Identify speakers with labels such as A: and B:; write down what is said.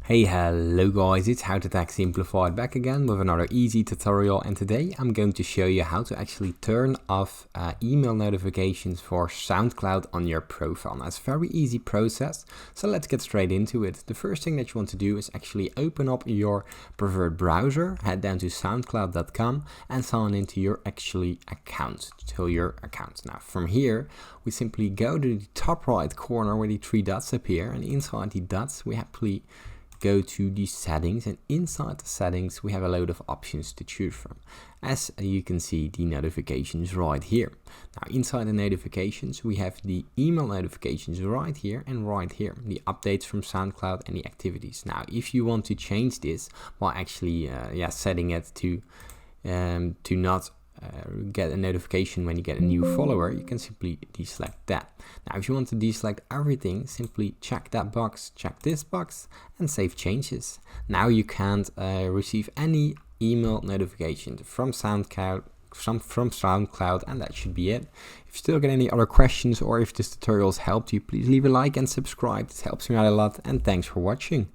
A: Hey, hello guys, it's How to Tech Simplified back again with another easy tutorial, and today I'm going to show you how to actually turn off email notifications for SoundCloud on your profile. Now it's a very easy process, so let's get straight into it. The first thing that you want to do is actually open up your preferred browser, head down to soundcloud.com and sign into your account. Now from here, we simply go to the top right corner where the three dots appear, and inside the dots we happily go to the settings, and inside the settings we have a load of options to choose from. As you can see, the notifications right here. Now inside the notifications we have the email notifications right here and right here, the updates from SoundCloud and the activities. Now if you want to change this by actually setting it to not get a notification when you get a new follower, you can simply deselect that. Now if you want to deselect everything, simply check that box, check this box and save changes. Now you can't receive any email notifications from SoundCloud, and that should be it. If you still get any other questions or if this tutorial has helped you, please leave a like and subscribe. It helps me out a lot, and thanks for watching.